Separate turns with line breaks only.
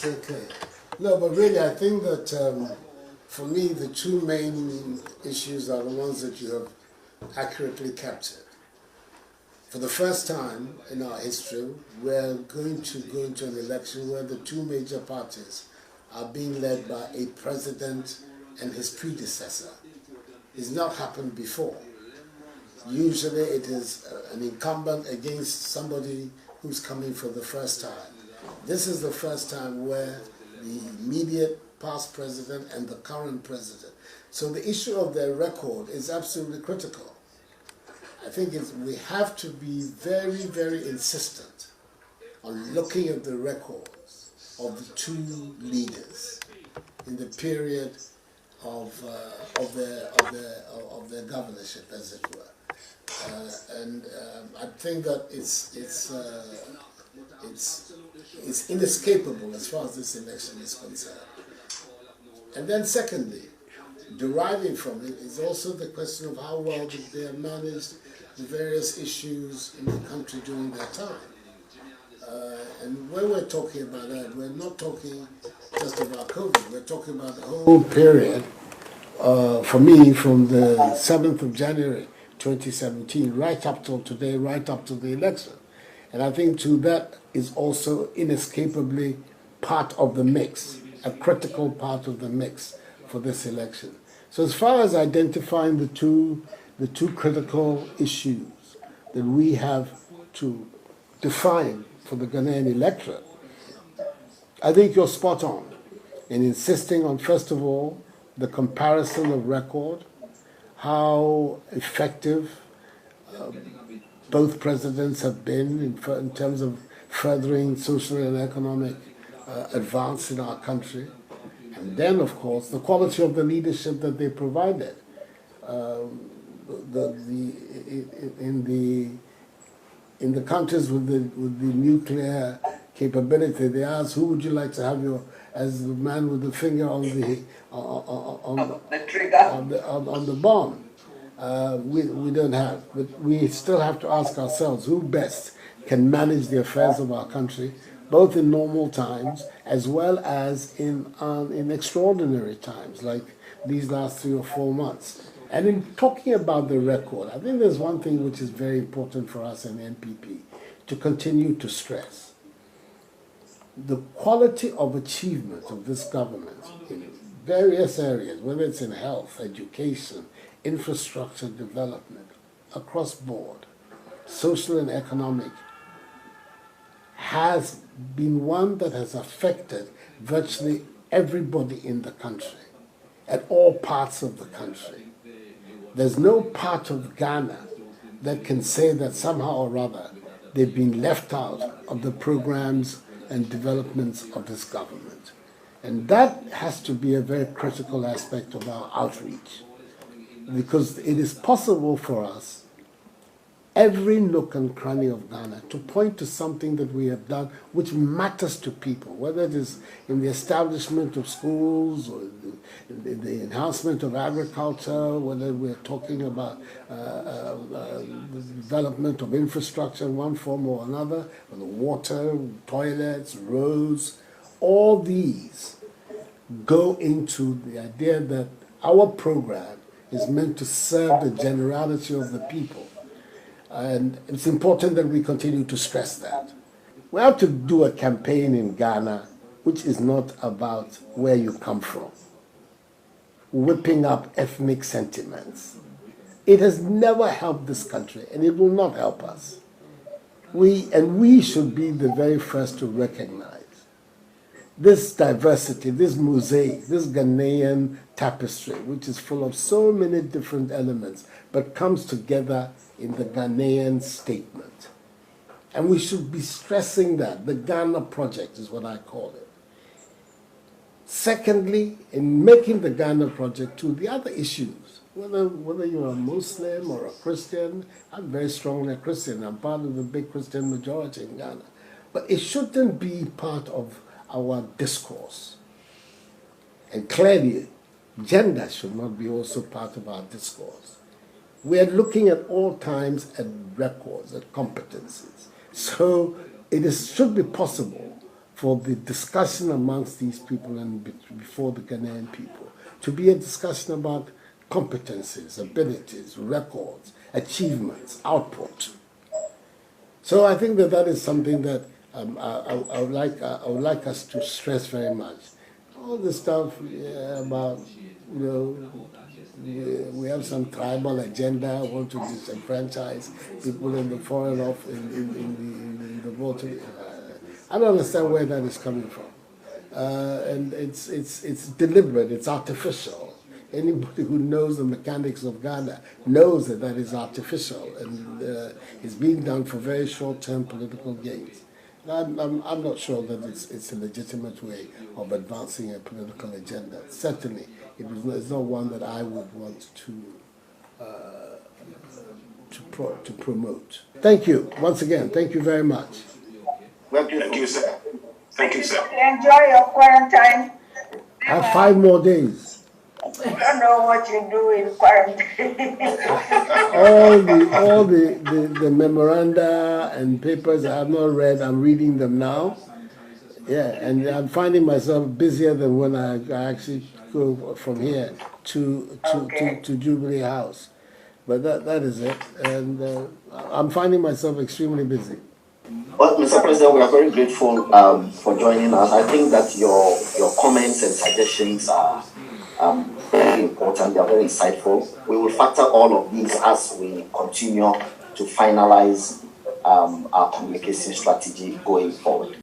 Okay. No, but really, I think that for me, the two main issues are the ones that you have accurately captured. For the first time in our history, we're going to go into an election where the two major parties are being led by a president and his predecessor. It's not happened before. Usually it is an incumbent against somebody who's coming for the first time. This is the first time where the immediate past president and the current president. So the issue of their record is absolutely critical. I think we have to be very, very insistent on looking at the records of the two leaders in the period of their governorship, as it were. I think that it's inescapable as far as this election is concerned. And then secondly, deriving from it is also the question of how well they have managed the various issues in the country during their time. And when we're talking about that, we're not talking just about COVID, we're talking about the whole period, for me, from the 7th of January 2017, right up till today, right up to the election. And I think too that is also inescapably part of the mix, a critical part of the mix for this election. So as far as identifying the two critical issues that we have to define for the Ghanaian electorate, I think you're spot on in insisting on, first of all, the comparison of record, how effective both presidents have been in terms of furthering social and economic advance in our country, and then, of course, the quality of the leadership that they provided. In the countries with the nuclear capability, they ask, who would you like to have as the man with the finger on the bomb? We don't have, but we still have to ask ourselves who best can manage the affairs of our country, both in normal times as well as in extraordinary times, like these last 3 or 4 months. And in talking about the record, I think there's one thing which is very important for us in NPP to continue to stress. The quality of achievement of this government in various areas, whether it's in health, education, infrastructure development, across board, social and economic, has been one that has affected virtually everybody in the country, at all parts of the country. There's no part of Ghana that can say that somehow or other they've been left out of the programs and developments of this government. And that has to be a very critical aspect of our outreach, because it is possible for us, every nook and cranny of Ghana, to point to something that we have done which matters to people, whether it is in the establishment of schools or the enhancement of agriculture, whether we're talking about the development of infrastructure in one form or another, whether water, toilets, roads. All these go into the idea that our program is meant to serve the generality of the people. And it's important that we continue to stress that. We have to do a campaign in Ghana which is not about where you come from, whipping up ethnic sentiments. It has never helped this country, and it will not help us. We should be the very first to recognize this diversity, this mosaic, this Ghanaian tapestry, which is full of so many different elements, but comes together in the Ghanaian statement. And we should be stressing that. The Ghana Project is what I call it. Secondly, in making the Ghana Project too, the other issues, whether you're a Muslim or a Christian, I'm very strongly a Christian. I'm part of the big Christian majority in Ghana. But it shouldn't be part of our discourse. And clearly, gender should not be also part of our discourse. We are looking at all times at records, at competencies. So it should be possible for the discussion amongst these people and before the Ghanaian people to be a discussion about competencies, abilities, records, achievements, output. So I think that is something that I would like us to stress very much. All the stuff about, we have some tribal agenda, want to disenfranchise people in the foreign office, in the voting. I don't understand where that is coming from. And it's deliberate, it's artificial. Anybody who knows the mechanics of Ghana knows that is artificial and it's being done for very short-term political gains. I'm not sure that it's a legitimate way of advancing a political agenda. Certainly, it's not one that I would want to promote. Thank you once again. Thank you very much.
Thank you, sir. Thank you, sir.
Enjoy your quarantine.
I have 5 more days.
I don't know what you do in quarantine.
all the memoranda and papers I have not read, I'm reading them now. Yeah, and I'm finding myself busier than when I actually go from here to Jubilee House. But that is it, and I'm finding myself extremely busy.
Well, Mr. President, we are very grateful for joining us. I think that your comments and suggestions are very important. They are very insightful. We will factor all of these as we continue to finalize our communication strategy going forward.